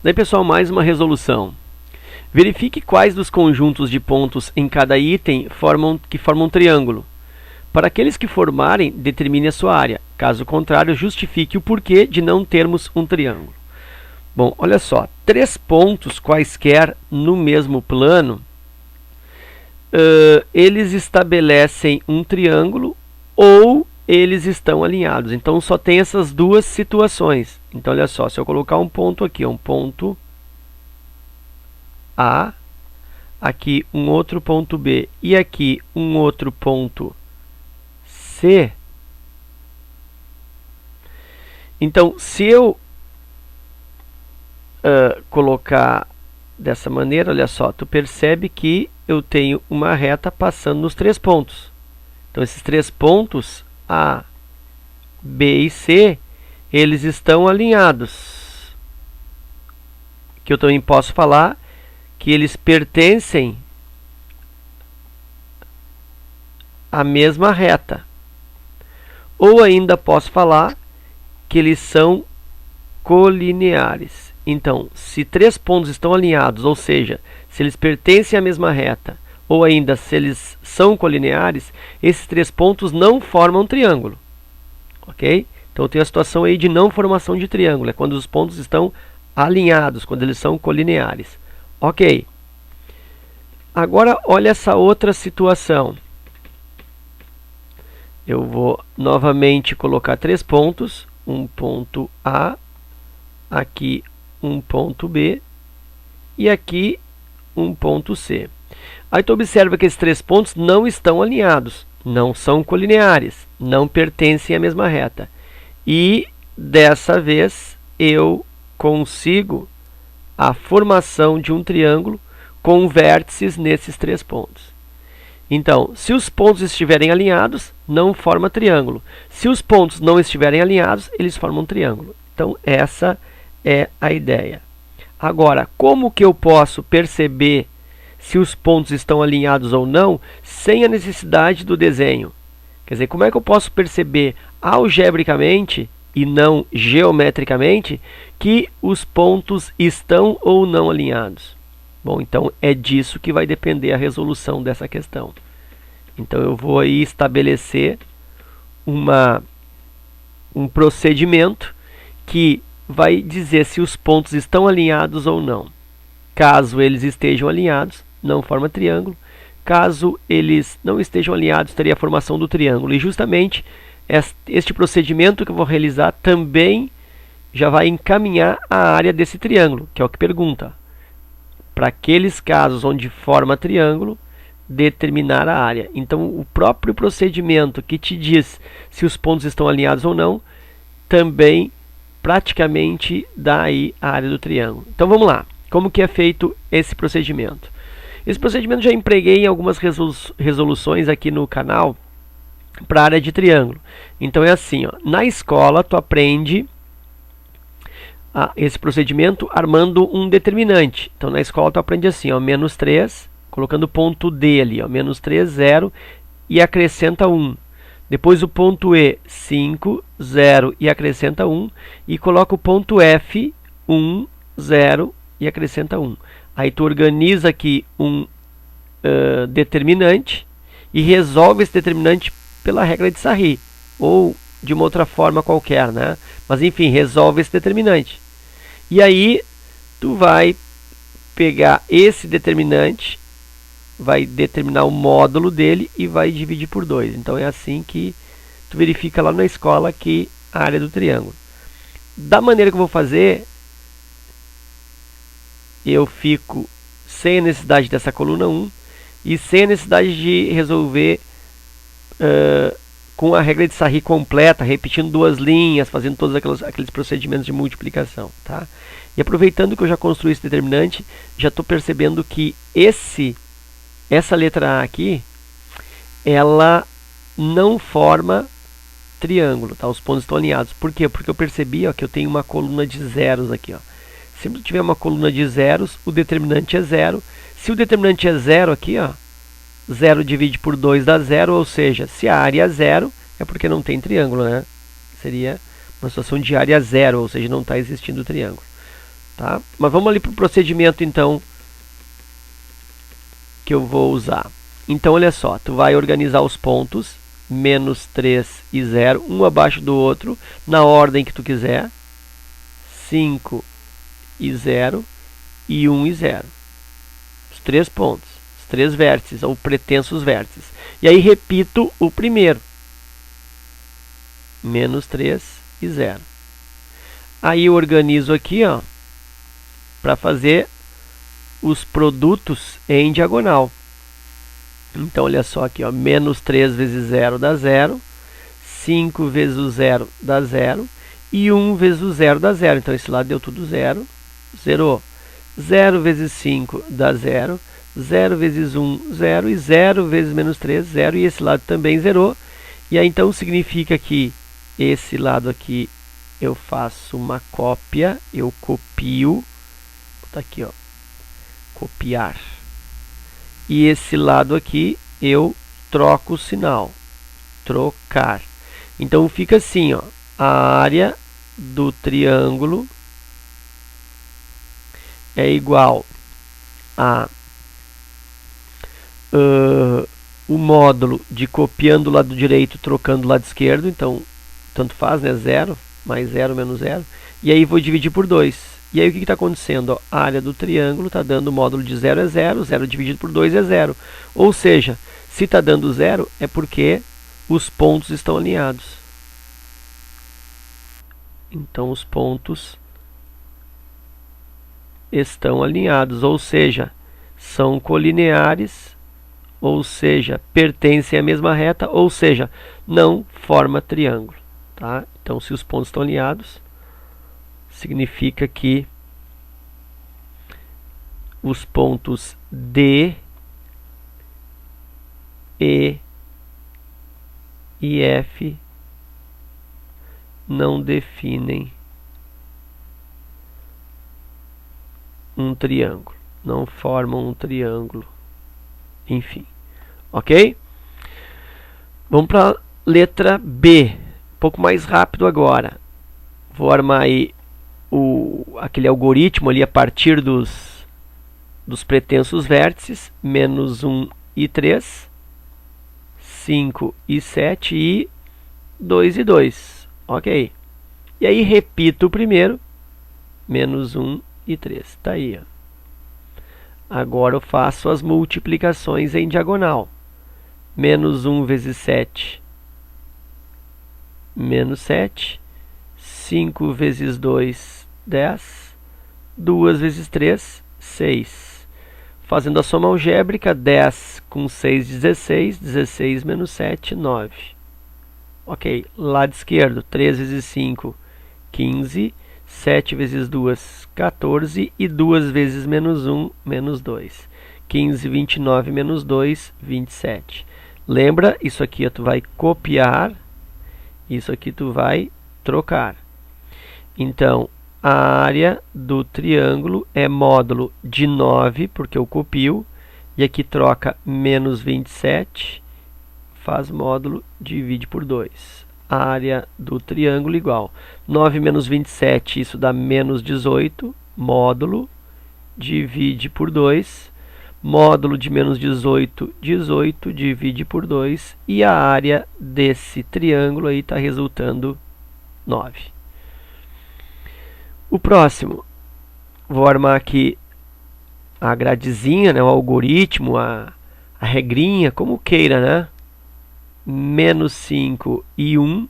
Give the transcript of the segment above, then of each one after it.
Daí, pessoal, mais uma resolução. Verifique quais dos conjuntos de pontos em cada item formam um triângulo. Para aqueles que formarem, determine a sua área. Caso contrário, justifique o porquê de não termos um triângulo. Bom, olha só, 3 pontos quaisquer no mesmo plano, eles estabelecem um triângulo ou eles estão alinhados. Então, só tem essas duas situações. Então, olha só, se eu colocar um ponto aqui, um ponto A, aqui um outro ponto B e aqui um outro ponto C. Então, se eu colocar dessa maneira, olha só, tu percebe que eu tenho uma reta passando nos 3 pontos. Então, esses 3 pontos, A, B e C, eles estão alinhados. Que eu também posso falar que eles pertencem à mesma reta. Ou ainda posso falar que eles são colineares. Então, se 3 pontos estão alinhados, ou seja, se eles pertencem à mesma reta, ou ainda se eles são colineares, esses 3 pontos não formam um triângulo. Ok? Então, tem a situação aí de não formação de triângulo. É quando os pontos estão alinhados, quando eles são colineares. Ok. Agora, olha essa outra situação. Eu vou novamente colocar 3 pontos. Um ponto A, aqui um ponto B e aqui um ponto C. Aí tu observa que esses 3 pontos não estão alinhados, não são colineares, não pertencem à mesma reta. E dessa vez eu consigo a formação de um triângulo com vértices nesses 3 pontos. Então, se os pontos estiverem alinhados, não forma triângulo. Se os pontos não estiverem alinhados, eles formam um triângulo. Então, essa é a ideia. Agora, como que eu posso perceber se os pontos estão alinhados ou não, sem a necessidade do desenho? Quer dizer, como é que eu posso perceber algebricamente e não geometricamente que os pontos estão ou não alinhados? Bom, então é disso que vai depender a resolução dessa questão. Então eu vou aí estabelecer um procedimento que vai dizer se os pontos estão alinhados ou não. Caso eles estejam alinhados, não forma triângulo. Caso eles não estejam alinhados, teria a formação do triângulo. E justamente este procedimento que eu vou realizar também já vai encaminhar a área desse triângulo, que é o que pergunta. Para aqueles casos onde forma triângulo, determinar a área. Então, o próprio procedimento que te diz se os pontos estão alinhados ou não, também praticamente dá aí a área do triângulo. Então, vamos lá. Como que é feito esse procedimento? Esse procedimento já empreguei em algumas resoluções aqui no canal para a área de triângulo. Então, é assim, ó, na escola tu aprende esse procedimento armando um determinante. Então, na escola tu aprende assim, ó, menos 3, colocando o ponto D ali, ó, menos 3, 0, e acrescenta 1. Depois o ponto E, 5, 0, e acrescenta 1. E coloca o ponto F, 1, 0, e acrescenta 1. Aí tu organiza aqui um determinante e resolve esse determinante pela regra de Sarri, ou de uma outra forma qualquer, né? Mas enfim, resolve esse determinante. E aí tu vai pegar esse determinante, vai determinar o módulo dele e vai dividir por 2. Então é assim que tu verifica lá na escola que a área do triângulo. Da maneira que eu vou fazer, eu fico sem a necessidade dessa coluna 1 e sem a necessidade de resolver com a regra de Sarri completa, repetindo 2 linhas, fazendo todos aqueles procedimentos de multiplicação. Tá? E aproveitando que eu já construí esse determinante, já estou percebendo que essa letra A aqui, ela não forma triângulo. Tá? Os pontos estão alinhados. Por quê? Porque eu percebi, ó, que eu tenho uma coluna de zeros aqui. Ó. Se eu tiver uma coluna de zeros, o determinante é 0. Se o determinante é 0 aqui, ó, 0 divide por 2 dá 0, ou seja, se a área é 0, é porque não tem triângulo, né? Seria uma situação de área 0, ou seja, não está existindo triângulo. Tá? Mas vamos ali para o procedimento, então, que eu vou usar. Então, olha só, tu vai organizar os pontos, menos 3 e 0, um abaixo do outro, na ordem que tu quiser. 5 e 0 e 1 e 0. Os 3 pontos, os 3 vértices, ou pretensos vértices. E aí repito o primeiro. Menos 3 e 0. Aí eu organizo aqui, ó, para fazer os produtos em diagonal. Então, olha só aqui, ó, menos 3 vezes 0 dá 0, 5 vezes o 0 dá 0, e 1 vezes o 0 dá 0. Então, esse lado deu tudo 0, zerou. 0 vezes 5 dá 0, 0 vezes 1, 0, e 0 vezes menos 3, 0, e esse lado também zerou. E aí, então, significa que esse lado aqui eu faço uma cópia, eu copio, tá aqui, ó, copiar. E esse lado aqui eu troco o sinal, trocar. Então fica assim, ó, a área do triângulo é igual a o módulo de copiando o lado direito, trocando o lado esquerdo. Então, tanto faz, né? 0, mais 0, menos 0. E aí vou dividir por 2. E aí o que está acontecendo? Ó, a área do triângulo está dando o módulo de 0 é 0, 0 dividido por 2 é 0. Ou seja, se está dando 0 é porque os pontos estão alinhados. Então os pontos estão alinhados, ou seja, são colineares, ou seja, pertencem à mesma reta, ou seja, não forma triângulo. Tá? Então, se os pontos estão alinhados, significa que os pontos D, E e F não definem um triângulo, não formam um triângulo, enfim, ok? Vamos para a letra B, um pouco mais rápido agora. Vou armar aí aquele algoritmo ali a partir dos pretensos vértices, menos 1 e 3, 5 e 7 e 2 e 2, ok? E aí repito o primeiro, menos 1 e 3, está aí, ó. Agora eu faço as multiplicações em diagonal. Menos 1 vezes 7, menos 7. 5 vezes 2, 10. 2 vezes 3, 6. Fazendo a soma algébrica, 10 com 6, 16. 16 menos 7, 9. Ok, lado esquerdo, 3 vezes 5, 15. 7 vezes 2, 14. E 2 vezes menos 1, menos 2. 15, 29 menos 2, 27. Lembra, isso aqui tu vai copiar, isso aqui tu vai trocar. Então, a área do triângulo é módulo de 9, porque eu copio, e aqui troca menos 27, faz módulo, divide por 2. A área do triângulo igual 9 menos 27, isso dá menos 18, módulo, divide por 2, módulo de menos 18, 18, divide por 2, e a área desse triângulo aí está resultando 9. O próximo, vou armar aqui a gradezinha, né, o algoritmo, a regrinha, como queira, né? Menos 5 e 1,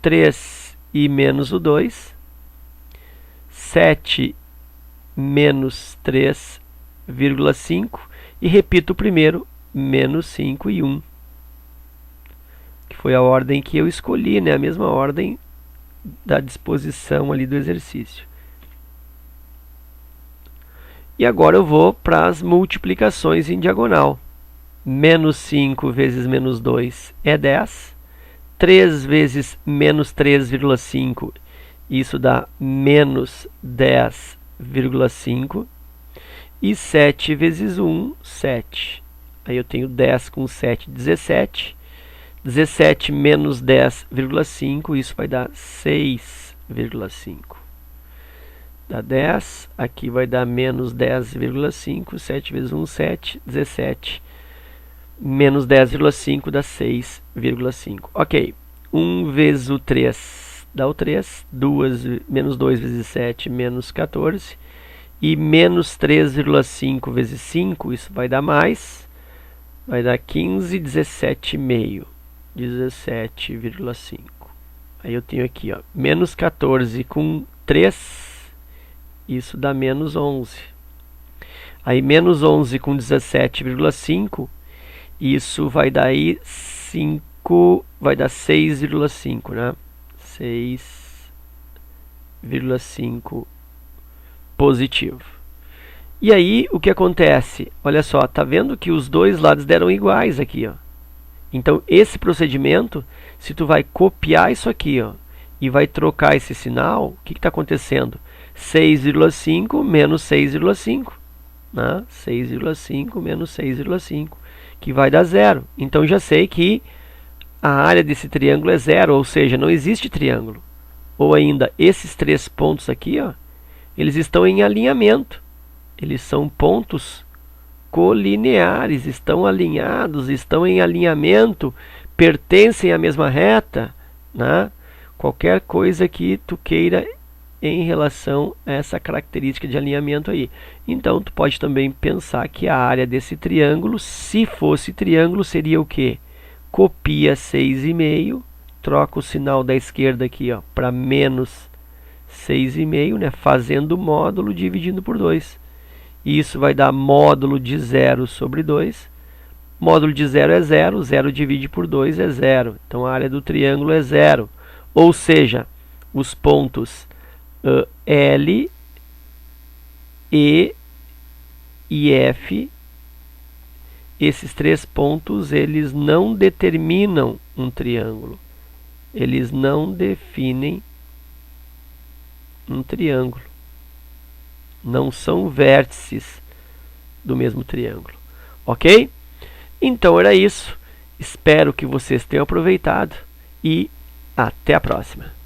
3 e menos o 2, 7 menos 3,5, e repito o primeiro, menos 5 e 1, que foi a ordem que eu escolhi, né? A mesma ordem da disposição ali do exercício. E agora eu vou para as multiplicações em diagonal. Menos 5 vezes menos 2 é 10. 3 vezes menos 3,5, isso dá menos 10,5. E 7 vezes 1, 7. Aí eu tenho 10 com 7, 17. 17 menos 10,5, isso vai dar 6,5. dá 10. Aqui vai dar menos 10,5. 7 vezes 1, 7. 17. Menos 10,5 dá 6,5. Ok. 1 vezes o 3 dá o 3. Menos 2 vezes 7, menos 14. E menos 3,5 vezes 5, isso vai dar mais. Vai dar 15, 17,5. 17,5. Aí eu tenho aqui, ó, menos 14 com 3, isso dá menos 11. Aí menos 11 com 17,5, isso vai dar aí 5, vai dar 6,5, né? 6,5 positivo. E aí, o que acontece? Olha só, tá vendo que os dois lados deram iguais aqui, ó. Então, esse procedimento, se tu vai copiar isso aqui, ó, e vai trocar esse sinal, o que está acontecendo? 6,5 menos 6,5, né? 6,5 menos 6,5, que vai dar 0. Então, já sei que a área desse triângulo é 0, ou seja, não existe triângulo. Ou ainda, esses 3 pontos aqui, ó, eles estão em alinhamento. Eles são pontos colineares, estão alinhados, estão em alinhamento, pertencem à mesma reta, né? Qualquer coisa que tu queira em relação a essa característica de alinhamento aí. Então, tu pode também pensar que a área desse triângulo, se fosse triângulo, seria o quê? Copia 6,5, troca o sinal da esquerda aqui, ó, para menos 6,5, né? Fazendo módulo dividindo por 2. E isso vai dar módulo de 0 sobre 2. Módulo de 0 é 0, 0 divide por 2 é 0. Então a área do triângulo é 0. Ou seja, os pontos L, E e F, esses 3 pontos, eles não determinam um triângulo. Eles não definem um triângulo. Não são vértices do mesmo triângulo. Ok? Então era isso. Espero que vocês tenham aproveitado e até a próxima.